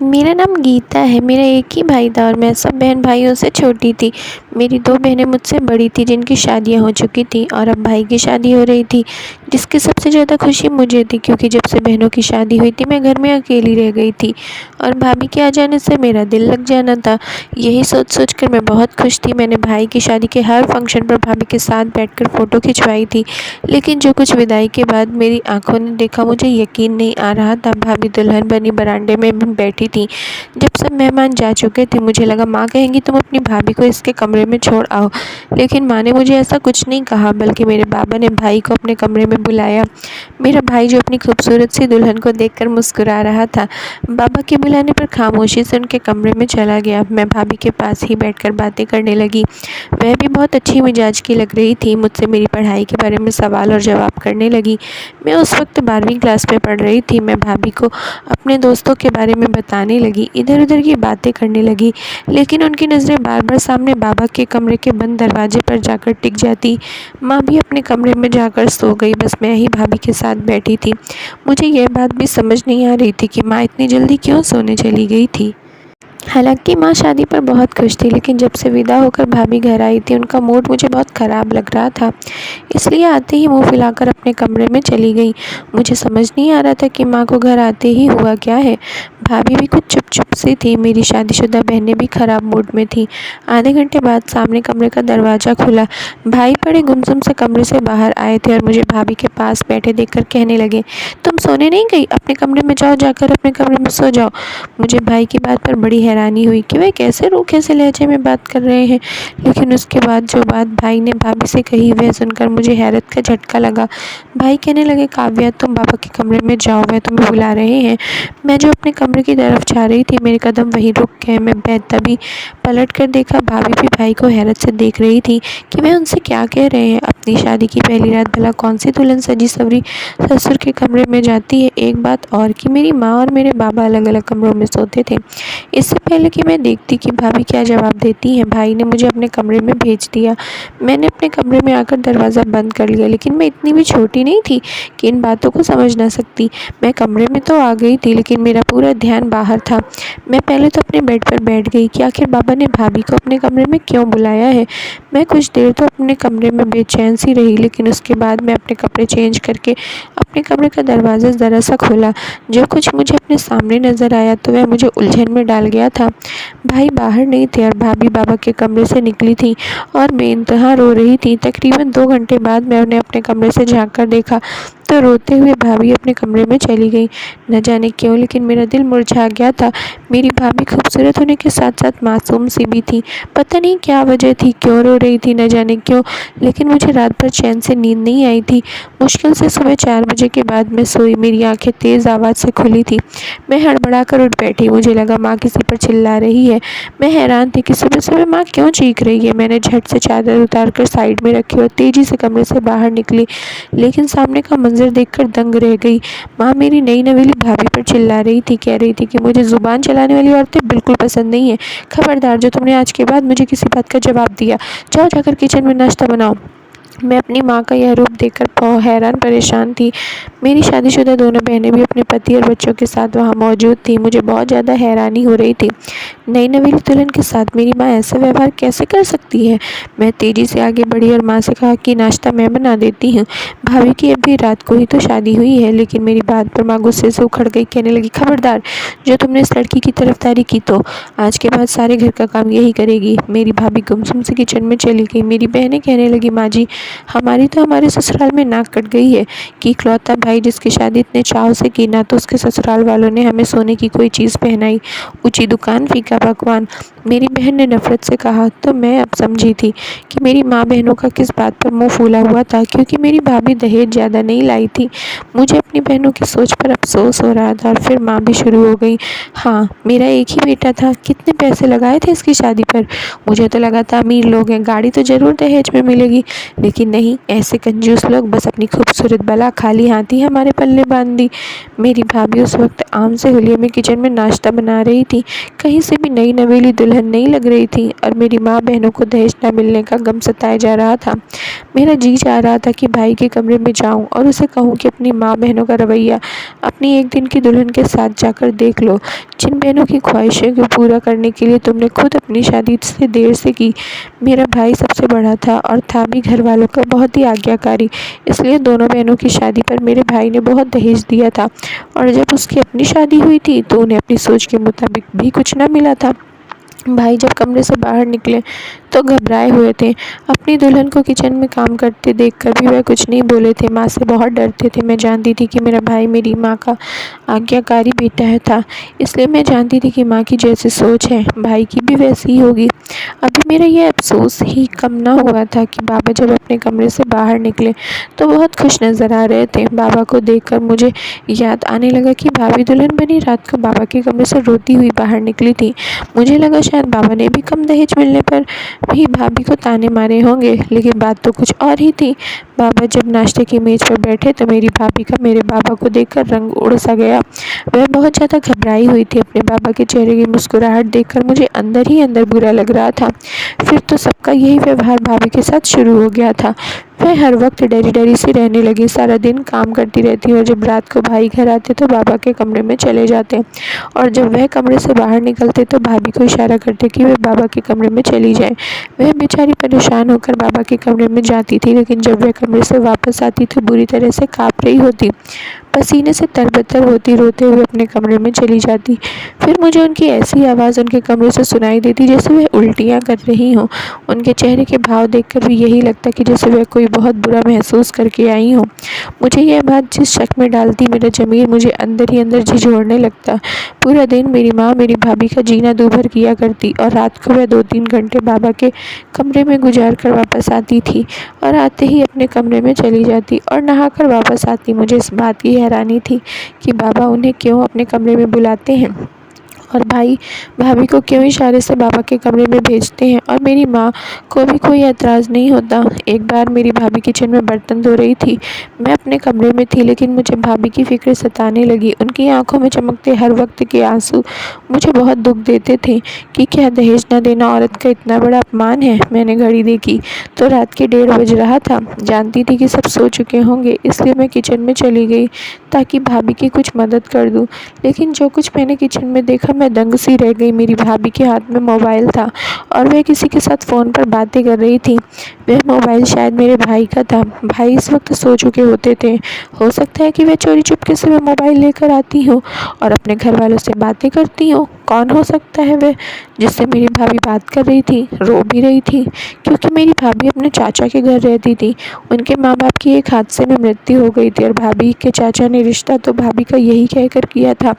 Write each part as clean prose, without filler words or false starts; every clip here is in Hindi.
मेरा नाम गीता है। मेरा एक ही भाई था और मैं सब बहन भाइयों से छोटी थी। मेरी 2 बहनें मुझसे बड़ी थी जिनकी शादियां हो चुकी थी और अब भाई की शादी हो रही थी, जिसकी सबसे ज़्यादा खुशी मुझे थी क्योंकि जब से बहनों की शादी हुई थी मैं घर में अकेली रह गई थी और भाभी के आ जाने से मेरा दिल लग जाना था। यही सोच कर मैं बहुत खुश थी। मैंने भाई की शादी के हर फंक्शन पर भाभी के साथ बैठकर फ़ोटो खिंचवाई थी, लेकिन जो कुछ विदाई के बाद मेरी आंखों ने देखा मुझे यकीन नहीं आ रहा था। भाभी दुल्हन बनी बरामदे में बैठी थी। जब सब मेहमान जा चुके थे मुझे लगा माँ कहेंगी तुम अपनी भाभी को इसके कमरे में छोड़ आओ, लेकिन माँ ने मुझे ऐसा कुछ नहीं कहा, बल्कि मेरे बाबा ने भाई को अपने कमरे में बुलाया। मेरा भाई जो अपनी खूबसूरत सी दुल्हन को देखकर मुस्कुरा रहा था, बाबा के बुलाने पर खामोशी से उनके कमरे में चला गया। मैं भाभी के पास ही बैठकर बातें करने लगी। वह भी बहुत अच्छी मिजाज की लग रही थी। मुझसे मेरी पढ़ाई के बारे में सवाल और जवाब करने लगी। मैं उस वक्त 12वीं क्लास में पढ़ रही थी। मैं भाभी को अपने दोस्तों के बारे में बताने लगी, इधर उधर की बातें करने लगी, लेकिन उनकी नज़रें बार बार सामने बाबा के कमरे के बंद दरवाजे पर जाकर टिक जाती। माँ भी अपने कमरे में जाकर सो गई। बस मैं ही भाभी के साथ बैठी थी। मुझे यह बात भी समझ नहीं आ रही थी कि माँ इतनी जल्दी क्यों सोने चली गई थी। हालांकि माँ शादी पर बहुत खुश थी, लेकिन जब से विदा होकर भाभी घर आई थी उनका मूड मुझे बहुत ख़राब लग रहा था, इसलिए आते ही मुंह फुलाकर अपने कमरे में चली गई। मुझे समझ नहीं आ रहा था कि माँ को घर आते ही हुआ क्या है। भाभी भी कुछ चुप चुप सी थी। मेरी शादीशुदा बहनें भी ख़राब मूड में थी। आधे घंटे बाद सामने कमरे का दरवाज़ा खुला। भाई बड़े गुमसुम से कमरे से बाहर आए थे और मुझे भाभी के पास बैठे देखकर कहने लगे, तुम सोने नहीं गई? अपने कमरे में जाओ, जाकर अपने कमरे में सो जाओ। मुझे भाई की बात पर बड़ी हैरानी हुई कि वह कैसे रूखे से लहजे में बात कर रहे हैं, लेकिन उसके बाद जो बात भाई ने भाभी से कही वह सुनकर मुझे हैरत का झटका लगा। भाई कहने लगे, काव्या तुम बाबा के कमरे में जाओ, वह तुम्हें बुला रहे हैं। मैं जो अपने कमरे की तरफ जा रही थी मेरे कदम वहीं रुक गए। मैं बेतभी पलट कर देखा, भाभी भी भाई को हैरत से देख रही थी कि वह उनसे क्या कह रहे हैं। अपनी शादी की पहली रात भला कौन सी दुल्हन सजी सवरी ससुर के कमरे में जाती है। एक बात और कि मेरी माँ और मेरे बाबा अलग अलग कमरों में सोते थे। इससे पहले कि मैं देखती कि भाभी क्या जवाब देती हैं, भाई ने मुझे अपने कमरे में भेज दिया। मैंने अपने कमरे में आकर दरवाज़ा बंद कर लिया, लेकिन मैं इतनी भी छोटी नहीं थी कि इन बातों को समझ ना सकती। मैं कमरे में तो आ गई थी, लेकिन मेरा पूरा ध्यान बाहर था। मैं पहले तो अपने बेड पर बैठ गई कि आखिर बाबा ने भाभी को अपने कमरे में क्यों बुलाया है। मैं कुछ देर तो अपने कमरे में बेचैन सी रही, लेकिन उसके बाद मैं अपने कपड़े चेंज करके अपने कमरे का दरवाज़ा ज़रा सा खोला। जो कुछ मुझे अपने सामने नज़र आया तो वह मुझे उलझन में डाल गया था। भाई बाहर नहीं थे और भाभी बाबा के कमरे से निकली थी और बेइंतहा रो रही थी। तकरीबन 2 घंटे बाद मैं उन्हें अपने कमरे से झांक कर देखा तो रोते हुए भाभी अपने कमरे में चली गई। न जाने क्यों, लेकिन मेरा दिल मुरझा गया था। मेरी भाभी खूबसूरत होने के साथ साथ मासूम सी भी थी। पता नहीं क्या वजह थी, क्यों रो रही थी न जाने क्यों, लेकिन मुझे रात भर चैन से नींद नहीं आई थी। मुश्किल से सुबह 4 बजे के बाद मैं सोई। मेरी आंखें तेज़ आवाज़ से खुली थी। मैं हड़बड़ा कर उठ बैठी। मुझे लगा माँ किसी पर चिल्ला रही है। मैं हैरान थी कि सुबह सुबह माँ क्यों चीख रही है। मैंने झट से चादर उतार कर साइड में रखी और तेज़ी से कमरे से बाहर निकली, लेकिन सामने का मंजर देखकर दंग रह गई। माँ मेरी नई नवेली भाभी पर चिल्ला रही थी, कह रही थी कि मुझे ज़ुबान चलाने वाली औरतें बिल्कुल पसंद नहीं है। खबरदार, जो तुमने आज के बाद मुझे किसी बात का जवाब दिया, जाओ जाकर किचन में नाश्ता बनाओ। मैं अपनी माँ का यह रूप देखकर बहुत हैरान परेशान थी। मेरी शादीशुदा दोनों बहनें भी अपने पति और बच्चों के साथ वहाँ मौजूद थीं। मुझे बहुत ज़्यादा हैरानी हो रही थी। नई नवेली दुल्हन के साथ मेरी माँ ऐसा व्यवहार कैसे कर सकती है। मैं तेज़ी से आगे बढ़ी और माँ से कहा कि नाश्ता मैं बना देती हूँ। भाभी की अभी रात को ही तो शादी हुई है। लेकिन मेरी बात पर माँ गुस्से से उखड़ गई, कहने लगी, खबरदार, जो तुमने इस लड़की की तरफदारी की तो आज के बाद सारे घर का काम यही करेगी। मेरी भाभी गुमसुम से किचन में चली गई। मेरी बहनें कहने लगी, माँ जी, हमारी तो हमारे ससुराल में नाक कट गई है कि इकलौता भाई जिसकी शादी इतने चाव से की, ना तो उसके ससुराल वालों ने हमें सोने की कोई चीज़ पहनाई, ऊंची दुकान, फीका पकवान। मेरी बहन ने नफरत से कहा। तो मैं अब समझी थी कि मेरी माँ बहनों का किस बात पर मुंह फूला हुआ था, क्योंकि मेरी भाभी दहेज ज़्यादा नहीं लाई थी। मुझे अपनी बहनों की सोच पर अफसोस हो रहा था। और फिर माँ भी शुरू हो गई, हाँ, मेरा एक ही बेटा था, कितने पैसे लगाए थे इसकी शादी पर। मुझे तो लगा था अमीर लोग हैं, गाड़ी तो ज़रूर दहेज में मिलेगी, लेकिन कि नहीं, ऐसे कंजूस लोग बस अपनी खूबसूरत बला खाली हाथ ही हमारे पल्ले बांध दी। मेरी भाभी उस वक्त आम से हुलिये में किचन में नाश्ता बना रही थी। कहीं से भी नई नवेली दुल्हन नहीं लग रही थी और मेरी माँ बहनों को दहेज न मिलने का गम सताया जा रहा था। मेरा जी चाह रहा था कि भाई के कमरे में जाऊं और उसे कहूं कि अपनी माँ बहनों का रवैया अपनी एक दिन की दुल्हन के साथ जाकर देख लो, जिन बहनों की ख्वाहिशों को पूरा करने के लिए तुमने खुद अपनी शादी से देर से की। मेरा भाई सबसे बड़ा था और था भी घर वालों का बहुत ही आज्ञाकारी, इसलिए दोनों बहनों की शादी पर मेरे भाई ने बहुत दहेज दिया था और जब उसकी अपनी शादी हुई थी तो उन्हें अपनी सोच के मुताबिक भी कुछ न मिला था। भाई जब कमरे से बाहर निकले तो घबराए हुए थे। अपनी दुल्हन को किचन में काम करते देखकर भी वह कुछ नहीं बोले थे। माँ से बहुत डरते थे। मैं जानती थी कि मेरा भाई मेरी माँ का आज्ञाकारी बेटा है था, इसलिए मैं जानती थी कि माँ की जैसी सोच है भाई की भी वैसी ही होगी। अभी मेरा यह अफसोस ही कम ना हुआ था कि बाबा जब अपने कमरे से बाहर निकले तो बहुत खुश नज़र आ रहे थे। बाबा को देखकर मुझे याद आने लगा कि भाभी दुल्हन बनी रात को बाबा के कमरे से रोती हुई बाहर निकली थी। मुझे लगा शायद बाबा ने भी कम दहेज मिलने पर भी भाभी को ताने मारे होंगे, लेकिन बात तो कुछ और ही थी। बाबा जब नाश्ते की मेज पर बैठे तो मेरी भाभी का मेरे बाबा को देखकर रंग उड़ सा गया। वह बहुत ज़्यादा घबराई हुई थी। अपने बाबा के चेहरे की मुस्कुराहट देखकर मुझे अंदर ही अंदर बुरा लग रहा था। फिर तो सबका यही व्यवहार भाभी के साथ शुरू हो गया था। वह हर वक्त डरी डरी सी रहने लगी, सारा दिन काम करती रहती और जब रात को भाई घर आते तो बाबा के कमरे में चले जाते और जब वह कमरे से बाहर निकलते तो भाभी को इशारा करते कि वह बाबा के कमरे में चली जाए। वह बेचारी परेशान होकर बाबा के कमरे में जाती थी, लेकिन जब वह कमरे से वापस आती तो बुरी तरह से काँप रही होती। पसीने से तरबतर होती रोते हुए अपने कमरे में चली जाती। फिर मुझे उनकी ऐसी आवाज़ उनके कमरे से सुनाई देती जैसे वह उल्टियाँ कर रही हों। उनके चेहरे के भाव देखकर भी यही लगता कि जैसे वह कोई बहुत बुरा महसूस करके आई हों। मुझे यह बात जिस शक में डालती मेरा ज़मीर मुझे अंदर ही अंदर झिझोड़ने लगता। पूरा दिन मेरी माँ मेरी भाभी का जीना दूभर किया करती और रात को वह 2-3 घंटे बाबा के कमरे में गुजार कर वापस आती थी और आते ही अपने कमरे में चली जाती और नहाकर वापस आती। मुझे इस बात की हैरानी थी कि बाबा उन्हें क्यों अपने कमरे में बुलाते हैं और भाई भाभी को क्यों इशारे से बाबा के कमरे में भेजते हैं और मेरी माँ को भी कोई एतराज़ नहीं होता। एक बार मेरी भाभी किचन में बर्तन धो रही थी। मैं अपने कमरे में थी, लेकिन मुझे भाभी की फ़िक्र सताने लगी। उनकी आंखों में चमकते हर वक्त के आंसू मुझे बहुत दुख देते थे कि क्या दहेज न देना औरत का इतना बड़ा अपमान है। मैंने घड़ी देखी तो रात के 1:30 बज रहा था। जानती थी कि सब सो चुके होंगे, इसलिए मैं किचन में चली गई ताकि भाभी की कुछ मदद कर दूँ। लेकिन जो कुछ मैंने किचन में देखा मैं दंग सी रह गई। मेरी भाभी के हाथ में मोबाइल था और वह किसी के साथ फ़ोन पर बातें कर रही थी। वह मोबाइल शायद मेरे भाई का था। भाई इस वक्त सो चुके होते थे। हो सकता है कि वह चोरी चुपके से वह मोबाइल लेकर आती हो और अपने घर वालों से बातें करती हो। कौन हो सकता है वह जिससे मेरी भाभी बात कर रही थी, रो भी रही थी, क्योंकि मेरी भाभी अपने चाचा के घर रहती थी। उनके माँ बाप की एक हादसे में मृत्यु हो गई थी और भाभी के चाचा ने रिश्ता तो भाभी का यही कहकर किया था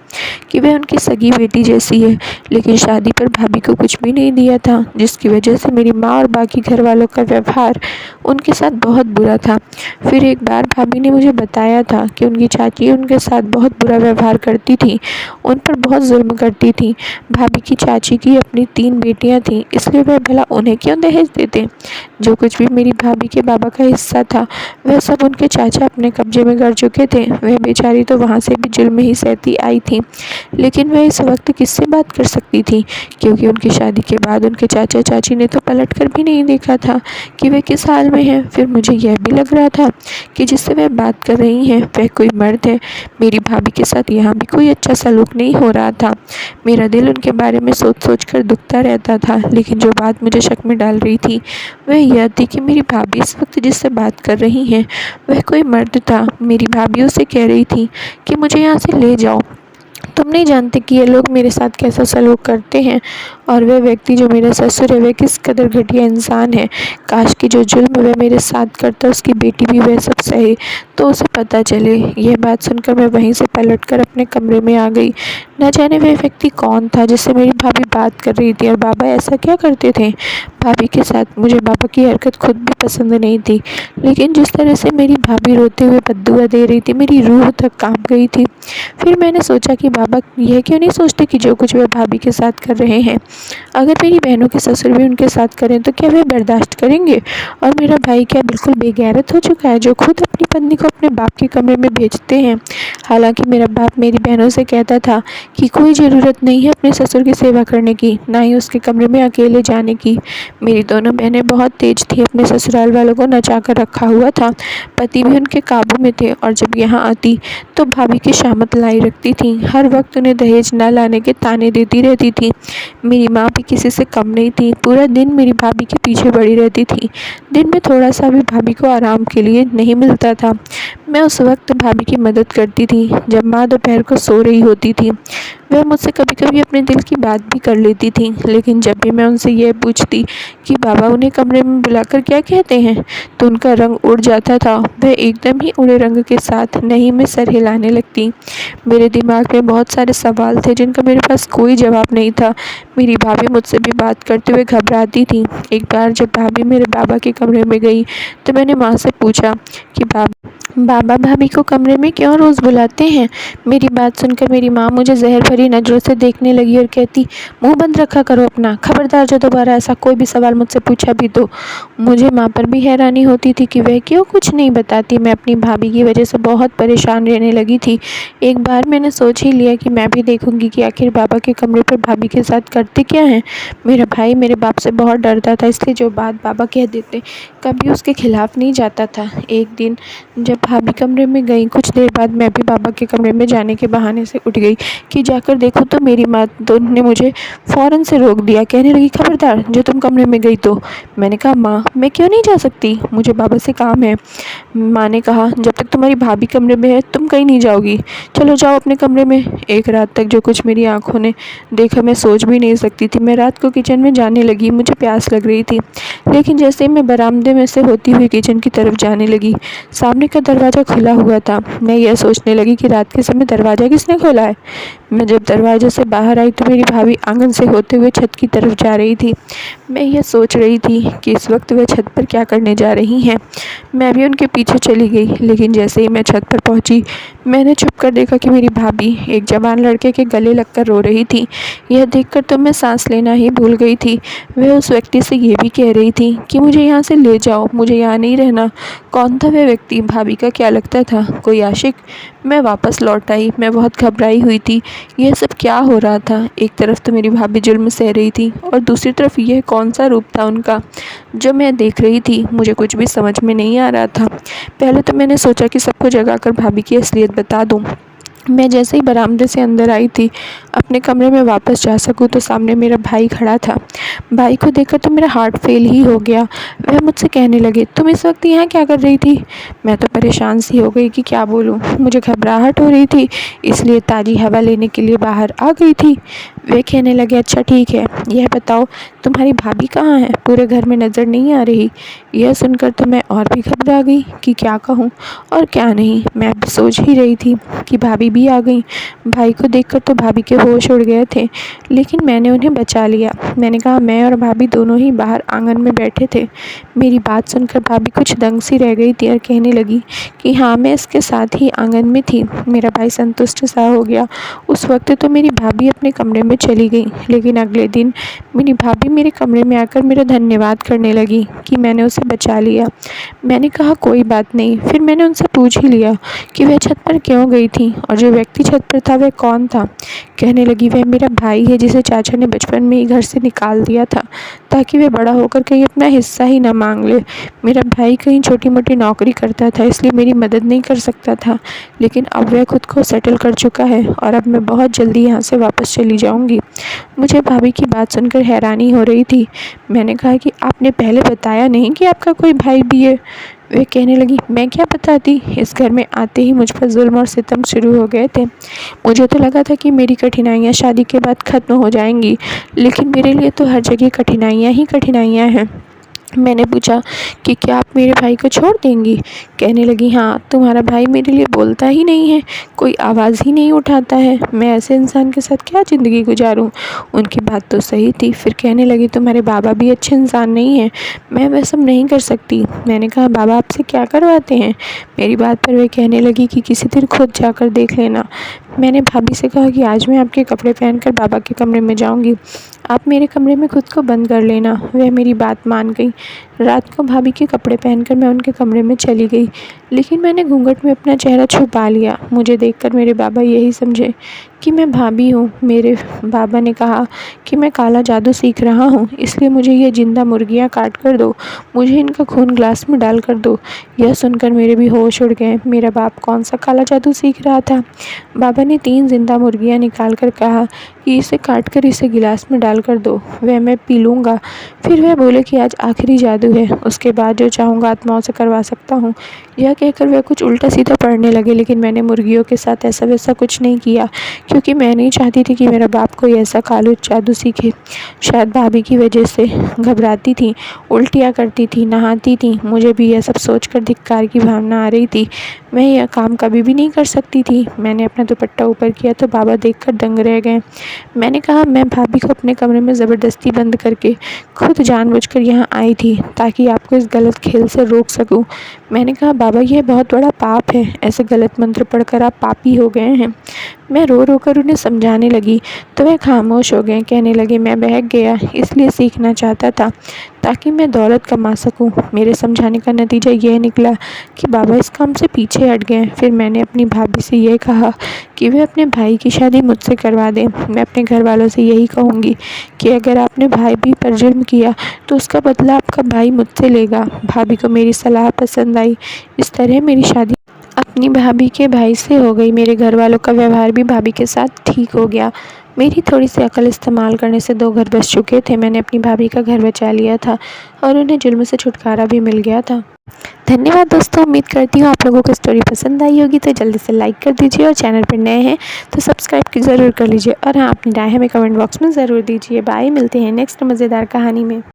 कि वह उनकी सगी बेटी जैसी है, लेकिन शादी पर भाभी को कुछ भी नहीं दिया था, जिसकी वजह से मेरी माँ और बाकी घर वालों का व्यवहार उनके साथ बहुत बुरा था। फिर एक बार भाभी ने मुझे बताया था कि उनकी चाची उनके साथ बहुत बुरा व्यवहार करती थी, उन पर बहुत जुल्म करती थी। भाभी की चाची की अपनी 3 बेटियां थीं, इसलिए वह भला उन्हें क्यों दहेज देते। जो कुछ भी मेरी भाभी के बाबा का हिस्सा था वह सब उनके चाचा अपने कब्जे में कर चुके थे। वह बेचारी तो वहाँ से भी जुल्म ही सहती आई थी, लेकिन वह इस वक्त किससे बात कर सकती थी, क्योंकि उनकी शादी के बाद उनके चाचा चाची ने तो पलट कर भी नहीं देखा था कि वे किस हाल में हैं। फिर मुझे यह भी लग रहा था कि जिससे वह बात कर रही हैं वह कोई मर्द है। मेरी भाभी के साथ यहाँ भी कोई अच्छा सलूक नहीं हो रहा था। मेरा दिल उनके बारे में सोच सोच कर दुखता रहता था, लेकिन जो बात मुझे शक में डाल रही थी वह यह थी कि मेरी भाभी इस वक्त जिससे बात कर रही हैं वह कोई मर्द था। मेरी भाभी उसे कह रही थी कि मुझे यहाँ से ले जाओ, तुम नहीं जानते कि ये लोग मेरे साथ कैसा सलूक करते हैं और वह व्यक्ति जो मेरा ससुर है वह किस कदर घटिया इंसान है। काश कि जो जुल्म वह मेरे साथ करता उसकी बेटी भी वह सब सहे तो उसे पता चले। यह बात सुनकर मैं वहीं से पलटकर अपने कमरे में आ गई। न जाने वह व्यक्ति कौन था जिससे मेरी भाभी बात कर रही थी और बाबा ऐसा क्या करते थे भाभी के साथ। मुझे बाबा की हरकत खुद भी पसंद नहीं थी, लेकिन जिस तरह से मेरी भाभी रोते हुए बद्दुआ दे रही थी, मेरी रूह तक कांप गई थी। फिर मैंने सोचा कि बाबा यह क्यों नहीं सोचते कि जो कुछ वे भाभी के साथ कर रहे हैं, अगर मेरी बहनों के ससुर भी उनके साथ करें तो क्या वे बर्दाश्त करेंगे। और मेरा भाई क्या बिल्कुल बेगैरत हो चुका है जो खुद अपनी पत्नी को अपने बाप के कमरे में भेजते हैं। हालांकि मेरा बाप मेरी बहनों से कहता था कि कोई ज़रूरत नहीं है अपने ससुर की सेवा करने की, ना ही उसके कमरे में अकेले जाने की। मेरी दोनों बहनें बहुत तेज थी, अपने ससुराल वालों को नचा कर रखा हुआ था, पति भी उनके काबू में थे और जब यहाँ आती तो भाभी की शामत लाई रखती थी। हर वक्त उन्हें दहेज न लाने के ताने देती रहती थी। मेरी माँ भी किसी से कम नहीं थी, पूरा दिन मेरी भाभी के पीछे पड़ी रहती थी। दिन में थोड़ा सा भी भाभी को आराम के लिए नहीं मिलता था। मैं उस वक्त भाभी की मदद करती थी जब माँ दोपहर को सो रही होती थी। वह मुझसे कभी कभी अपने दिल की बात भी कर लेती थी, लेकिन जब भी मैं उनसे यह पूछती कि बाबा उन्हें कमरे में बुलाकर क्या कहते हैं, तो उनका रंग उड़ जाता था। वह एकदम ही उड़े रंग के साथ नहीं में सर हिलाने लगती। मेरे दिमाग में बहुत सारे सवाल थे जिनका मेरे पास कोई जवाब नहीं था। मेरी भाभी मुझसे भी बात करते हुए घबराती थी। एक बार जब भाभी मेरे बाबा के कमरे में गई तो मैंने माँ से पूछा कि बाबा भाभी को कमरे में क्यों रोज़ बुलाते हैं। मेरी बात सुनकर मेरी माँ मुझे जहर भरी नज़रों से देखने लगी और कहती, मुंह बंद रखा करो अपना, खबरदार जो दोबारा ऐसा कोई भी सवाल मुझसे पूछा भी तो। मुझे माँ पर भी हैरानी होती थी कि वह क्यों कुछ नहीं बताती। मैं अपनी भाभी की वजह से बहुत परेशान रहने लगी थी। एक बार मैंने सोच ही लिया कि मैं भी देखूंगी कि आखिर बाबा के कमरे पर भाभी के साथ करते क्या हैं। मेरा भाई मेरे बाप से बहुत डरता था, इसलिए जो बात बाबा कह देते कभी उसके खिलाफ नहीं जाता था। एक दिन जब भाभी कमरे में गई, कुछ देर बाद मैं भी बाबा के कमरे में जाने के बहाने से उठ गई कि जाकर देखूं तो मेरी माँ ने मुझे फ़ौरन से रोक दिया। कहने लगी, खबरदार जो तुम कमरे में गई तो। मैंने कहा, माँ मैं क्यों नहीं जा सकती, मुझे बाबा से काम है। माँ ने कहा, जब तक तुम्हारी भाभी कमरे में है तुम कहीं नहीं जाओगी, चलो जाओ अपने कमरे में। एक रात तक जो कुछ मेरी आंखों ने देखा मैं सोच भी नहीं सकती थी। मैं रात को किचन में जाने लगी, मुझे प्यास लग रही थी, लेकिन जैसे ही मैं बरामदे में से होती हुई किचन की तरफ जाने लगी, सामने का दरवाज़ा खुला हुआ था। मैं यह सोचने लगी कि रात के समय दरवाज़ा किसने खोला है। मैं जब दरवाजे से बाहर आई तो मेरी भाभी आंगन से होते हुए छत की तरफ जा रही थी। मैं यह सोच रही थी कि इस वक्त वह छत पर क्या करने जा रही हैं। मैं भी उनके पीछे चली गई, लेकिन जैसे ही मैं छत पर पहुंची मैंने छुपकर देखा कि मेरी भाभी एक जवान लड़के के गले लगकर रो रही थी। यह देखकर तो मैं सांस लेना ही भूल गई थी। वह उस व्यक्ति से ये भी कह रही थी कि मुझे यहाँ से ले जाओ, मुझे यहाँ नहीं रहना। कौन था वह व्यक्ति, भाभी का क्या लगता था, कोई आशिक। मैं वापस लौट आई, मैं बहुत घबराई हुई थी। यह सब क्या हो रहा था। एक तरफ तो मेरी भाभी जुल्म सह रही थी और दूसरी तरफ यह कौन सा रूप था उनका जो मैं देख रही थी। मुझे कुछ भी समझ में नहीं आ रहा था। पहले तो मैंने सोचा कि सबको जगाकर भाभी की असलियत बता दूं। मैं जैसे ही बरामदे से अंदर आई थी अपने कमरे में वापस जा सकूं तो सामने मेरा भाई खड़ा था। भाई को देखकर तो मेरा हार्ट फेल ही हो गया। वह मुझसे कहने लगे, तुम इस वक्त यहाँ क्या कर रही थी। मैं तो परेशान सी हो गई कि क्या बोलूँ। मुझे घबराहट हो रही थी, इसलिए ताज़ी हवा लेने के लिए बाहर आ गई थी। वे कहने लगे, अच्छा ठीक है, यह बताओ तुम्हारी भाभी कहाँ है, पूरे घर में नज़र नहीं आ रही। यह सुनकर तो मैं और भी घबरा गई कि क्या कहूँ और क्या नहीं। मैं भी सोच ही रही थी कि भाभी भी आ गई। भाई को देखकर तो भाभी के होश उड़ गए थे, लेकिन मैंने उन्हें बचा लिया। मैंने कहा, मैं और भाभी दोनों ही बाहर आंगन में बैठे थे। मेरी बात सुनकर भाभी कुछ दंग सी रह गई थी और कहने लगी कि हाँ मैं इसके साथ ही आंगन में थी। मेरा भाई संतुष्ट सा हो गया। उस वक्त तो मेरी भाभी अपने कमरे में चली गई, लेकिन अगले दिन मेरी भाभी मेरे कमरे में आकर मेरा धन्यवाद करने लगी कि मैंने उसे बचा लिया। मैंने कहा, कोई बात नहीं। फिर मैंने उनसे पूछ ही लिया कि वह छत पर क्यों गई थी और जो व्यक्ति छत पर था वह कौन था। कहने लगी, वह मेरा भाई है जिसे चाचा ने बचपन में ही घर से निकाल दिया था ताकि वह बड़ा होकर कहीं अपना हिस्सा ही ना मांग ले। मेरा भाई कहीं छोटी मोटी नौकरी करता था, इसलिए मेरी मदद नहीं कर सकता था, लेकिन अब वह खुद को सेटल कर चुका है और अब मैं बहुत जल्दी यहाँ से वापस चली जाऊँगी। मुझे भाभी की बात सुनकर हैरानी हो रही थी। मैंने कहा कि आपने पहले बताया नहीं कि आपका कोई भाई भी है। वे कहने लगी, मैं क्या बताती, इस घर में आते ही मुझ पर जुल्म और सितम शुरू हो गए थे। मुझे तो लगा था कि मेरी कठिनाइयाँ शादी के बाद ख़त्म हो जाएंगी, लेकिन मेरे लिए तो हर जगह कठिनाइयाँ ही कठिनाइयाँ हैं। मैंने पूछा कि क्या आप मेरे भाई को छोड़ देंगी? कहने लगी, हाँ, तुम्हारा भाई मेरे लिए बोलता ही नहीं है, कोई आवाज़ ही नहीं उठाता है, मैं ऐसे इंसान के साथ क्या ज़िंदगी गुजारूँ? उनकी बात तो सही थी। फिर कहने लगी, तुम्हारे बाबा भी अच्छे इंसान नहीं हैं, मैं वह सब नहीं कर सकती। मैंने कहा, बाबा आपसे क्या करवाते हैं? मेरी बात पर वे कहने लगी कि किसी दिन खुद जाकर देख लेना। मैंने भाभी से कहा कि आज मैं आपके कपड़े पहनकर बाबा के कमरे में जाऊंगी, आप मेरे कमरे में खुद को बंद कर लेना। वह मेरी बात मान गई। रात को भाभी के कपड़े पहनकर मैं उनके कमरे में चली गई, लेकिन मैंने घूंघट में अपना चेहरा छुपा लिया। मुझे देखकर मेरे बाबा यही समझे कि मैं भाभी हूँ। मेरे बाबा ने कहा कि मैं काला जादू सीख रहा हूँ, इसलिए मुझे ये जिंदा मुर्गियाँ काट कर दो, मुझे इनका खून ग्लास में डाल कर दो। यह सुनकर मेरे भी होश उड़ गए। मेरा बाप कौन सा काला जादू सीख रहा था? बाबा ने 3 जिंदा मुर्गियाँ निकाल कर कहा कि इसे काट कर इसे गिलास में डाल कर दो, वह मैं पी लूँगा। फिर वह बोले कि आज आखिरी जादू है, उसके बाद जो चाहूँगा आत्माओं से करवा सकता हूँ। यह कहकर वह कुछ उल्टा सीधा पढ़ने लगे, लेकिन मैंने मुर्गियों के साथ ऐसा वैसा कुछ नहीं किया, क्योंकि मैं नहीं चाहती थी कि मेरा बाप कोई ऐसा कालू जादू सीखे। शायद भाभी की वजह से घबराती थी, उल्टियाँ करती थी, नहाती थी। मुझे भी यह सब सोचकर धिक्कार की भावना आ रही थी। मैं यह काम कभी भी नहीं कर सकती थी। मैंने अपना दुपट्टा ऊपर किया तो बाबा देखकर दंग रह गए। मैंने कहा, मैं भाभी को अपने कमरे में ज़बरदस्ती बंद करके खुद जानबूझकर यहाँ आई थी, ताकि आपको इस गलत खेल से रोक सकूं। मैंने कहा, बाबा, यह बहुत बड़ा पाप है, ऐसे गलत मंत्र पढ़कर आप पापी हो गए हैं। मैं रो रो कर उन्हें समझाने लगी तो वह खामोश हो गए। कहने लगे, मैं बहक गया, इसलिए सीखना चाहता था ताकि मैं दौलत कमा सकूं। मेरे समझाने का नतीजा यह निकला कि बाबा इस काम से पीछे हट गए। फिर मैंने अपनी भाभी से यह कहा कि वे अपने भाई की शादी मुझसे करवा दें। मैं अपने घर वालों से यही कहूँगी कि अगर आपने भाई भी पर जुर्म किया तो उसका बदला आपका भाई मुझसे लेगा। भाभी को मेरी सलाह पसंद आई। इस तरह मेरी शादी अपनी भाभी के भाई से हो गई। मेरे घर वालों का व्यवहार भी भाभी के साथ ठीक हो गया। मेरी थोड़ी सी अकल इस्तेमाल करने से 2 घर बस चुके थे। मैंने अपनी भाभी का घर बचा लिया था और उन्हें जुल्म से छुटकारा भी मिल गया था। धन्यवाद दोस्तों, उम्मीद करती हूँ आप लोगों को स्टोरी पसंद आई होगी। तो जल्दी से लाइक कर दीजिए और चैनल पर नए हैं तो सब्सक्राइब ज़रूर कर लीजिए। और हाँ, अपनी राय हमें कमेंट बॉक्स में ज़रूर दीजिए। बाय, मिलते हैं नेक्स्ट मज़ेदार कहानी में।